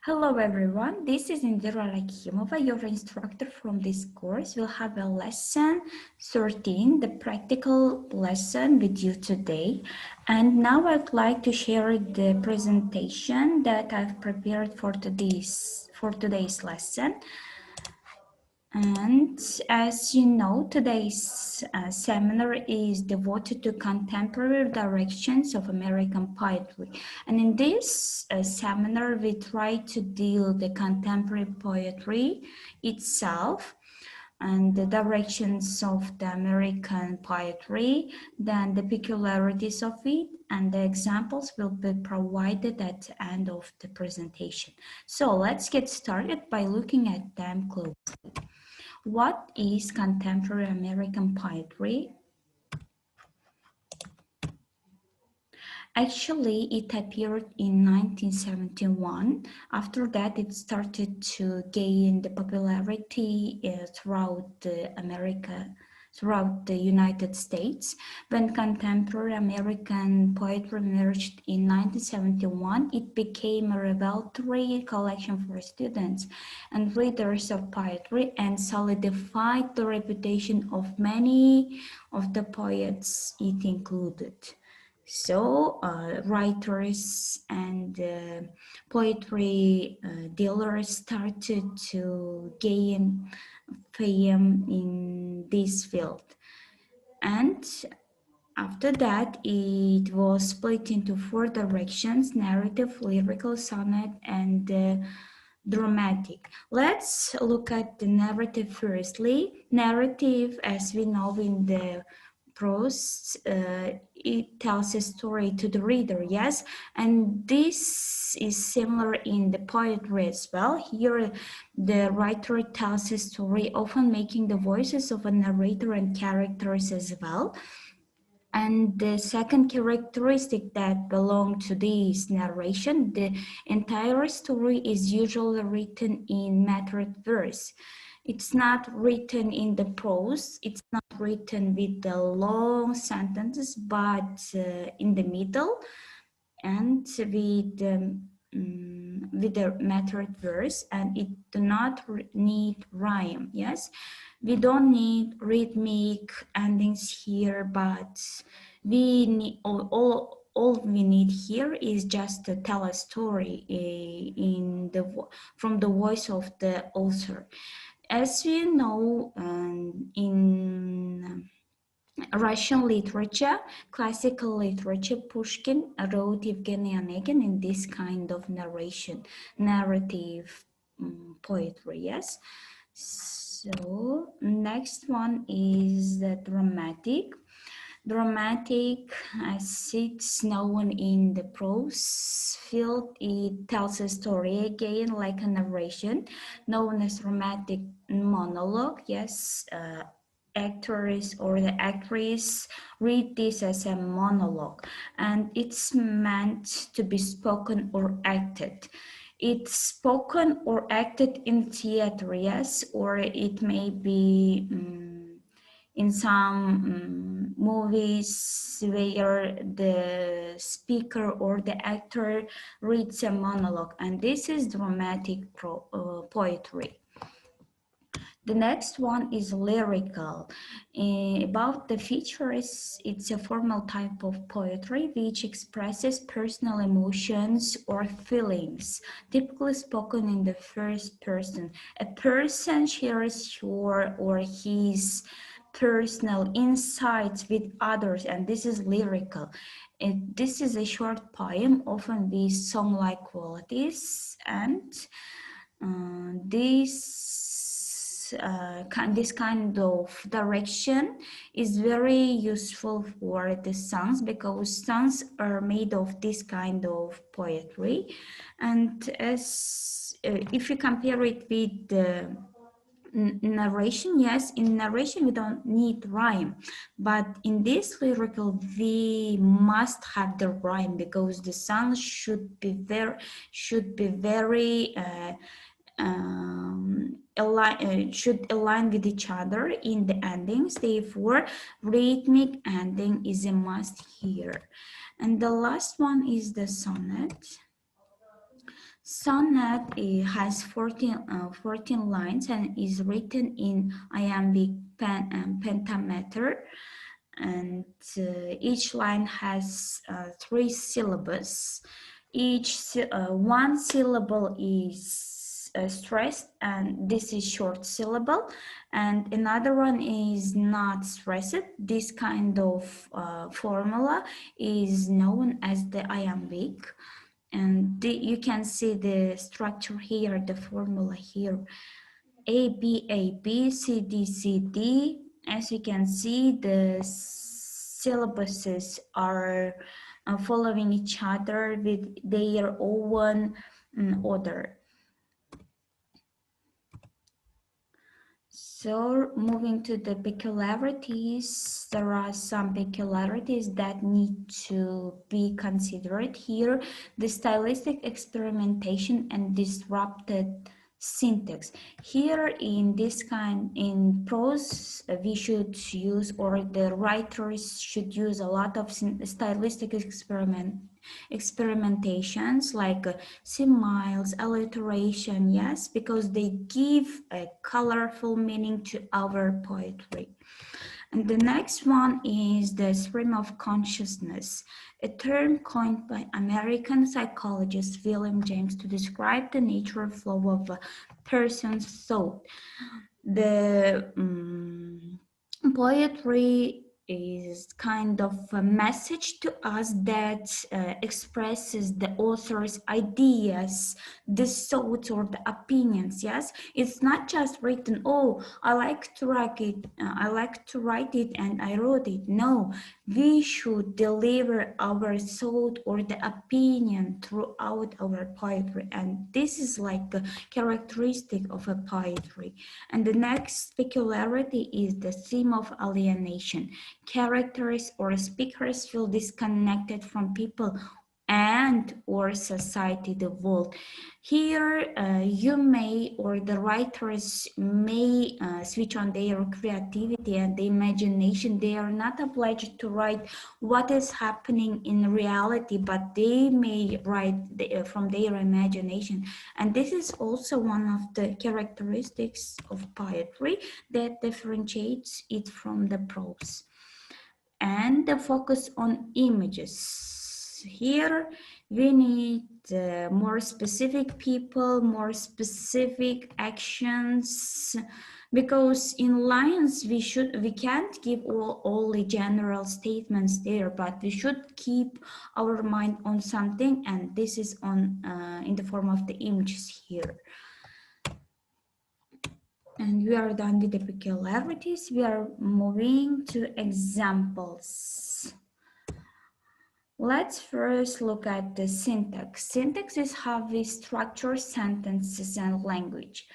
Hello everyone, this is Indira Rakimova, your instructor from this course. We'll have a lesson 13, the practical lesson with you today. And now I'd like to share the presentation that I've prepared for today's lesson. And as you know, today's seminar is devoted to contemporary directions of American poetry. And in this seminar, we try to deal the contemporary poetry itself and the directions of the American poetry, then the peculiarities of it, and the examples will be provided at the end of the presentation. So let's get started by looking at them closely. What is contemporary American poetry? Actually, it appeared in 1971. After that, it started to gain the popularity throughout the United States. When contemporary American poetry emerged in 1971, it became a revelatory collection for students and readers of poetry and solidified the reputation of many of the poets it included. So writers and poetry dealers started to gain fame in this field. And after that, it was split into four directions: narrative, lyrical, sonnet, and dramatic. Let's look at the narrative firstly. Narrative, as we know in the prose, it tells a story to the reader, yes, and this is similar in the poetry as well. Here the writer tells a story, often making the voices of a narrator and characters as well. And the second characteristic that belong to this narration, the entire story is usually written in metered verse. It's not written in the prose, it's not written with the long sentences, but in the middle and with the metered verse, and it do not need rhyme. Yes, we don't need rhythmic endings here, but we need all we need here is just to tell a story from the voice of the author. As we know, in Russian literature, classical literature, Pushkin wrote Evgeny Onegin in this kind of narrative poetry, yes? So next one is the dramatic. Dramatic, as it's known in the prose field, it tells a story again like a narration, known as dramatic monologue, yes. Actors or the actress read this as a monologue, and it's meant to be spoken or acted. It's spoken or acted in theater, yes, or it may be in some movies where the speaker or the actor reads a monologue, and this is dramatic poetry. The next one is lyrical. About the features, it's a formal type of poetry which expresses personal emotions or feelings, typically spoken in the first person. A person shares her or his personal insights with others, and this is lyrical. This is a short poem, often with song-like qualities, and this kind of direction is very useful for the songs, because songs are made of this kind of poetry. And as if you compare it with the narration, yes, in narration we don't need rhyme, but in this lyrical we must have the rhyme, because the songs should be very should align with each other in the endings. Therefore, rhythmic ending is a must here. And the last one is the sonnet. Sonnet has 14 lines and is written in iambic pentameter, and each line has 3 syllables. One syllable is stressed, and this is short syllable, and another one is not stressed. This kind of formula is known as the iambic, and you can see the structure here, the formula here: A B A B C D C D. As you can see, the syllabuses are following each other with their own order. So moving to the peculiarities, there are some peculiarities that need to be considered here: the stylistic experimentation and disrupted syntax. Here in prose, we should use, or the writers should use, a lot of stylistic experimentations like similes, alliteration, yes, because they give a colorful meaning to our poetry. And the next one is the stream of consciousness, a term coined by American psychologist William James to describe the natural flow of a person's thought. The poetry is kind of a message to us that expresses the author's ideas, the thoughts, or the opinions. Yes, it's not just written, oh, I like to write it and I wrote it. No, we should deliver our thought or the opinion throughout our poetry, and this is like a characteristic of a poetry. And the next peculiarity is the theme of alienation. Characters or speakers feel disconnected from people and or society, the world. Here you may, or the writers may switch on their creativity and the imagination. They are not obliged to write what is happening in reality, but they may write from their imagination. And this is also one of the characteristics of poetry that differentiates it from the prose. And the focus on images. Here we need more specific people, more specific actions, because in lines we can't give only general statements there, but we should keep our mind on something, and this is on in the form of the images here. And we are done with the peculiarities. We are moving to examples. Let's first look at the syntax. Syntax is how we structure sentences and language.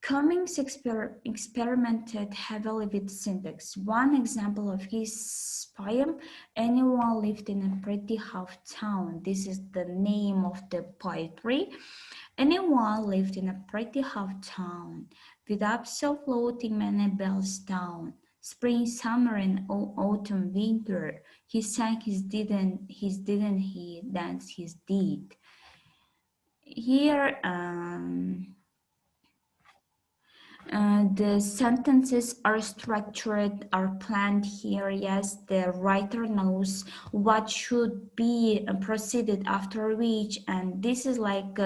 Cummings experimented heavily with syntax. One example of his poem, Anyone Lived in a Pretty Half Town. This is the name of the poetry. Anyone lived in a pretty half town, with upso floating many bells down. Spring, summer, and autumn, winter. He sang his didn't, he danced his did. Here, the sentences are structured, are planned here. Yes, the writer knows what should be proceeded after which, and this is like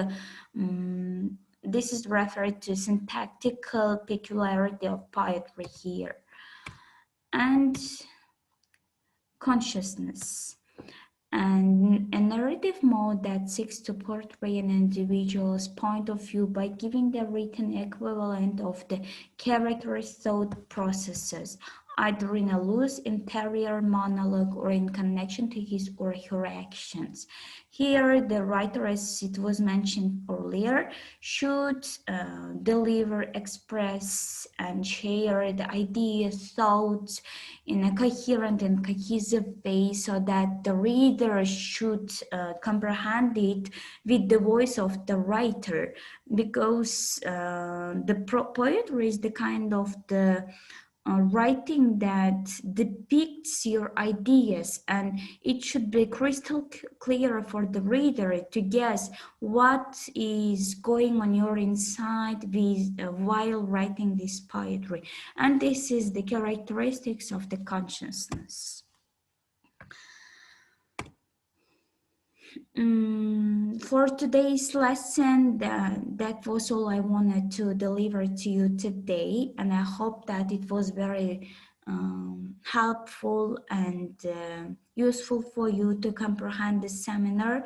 this is referred to syntactical peculiarity of poetry here. And consciousness, and a narrative mode that seeks to portray an individual's point of view by giving the written equivalent of the character's thought processes, either in a loose interior monologue or in connection to his or her actions. Here, the writer, as it was mentioned earlier, should deliver, express, and share the ideas, thoughts in a coherent and cohesive way, so that the reader should comprehend it with the voice of the writer, because the poetry is the kind of the writing that depicts your ideas, and it should be crystal clear for the reader to guess what is going on your inside while writing this poetry. And this is the characteristics of the consciousness. For today's lesson, that was all I wanted to deliver to you today, and I hope that it was very helpful and useful for you to comprehend the seminar.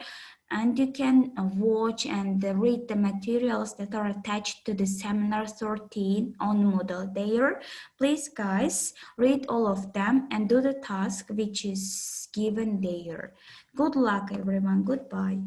And you can watch and read the materials that are attached to the seminar 13 on Moodle there. Please, guys, read all of them and do the task which is given there. Good luck, everyone. Goodbye.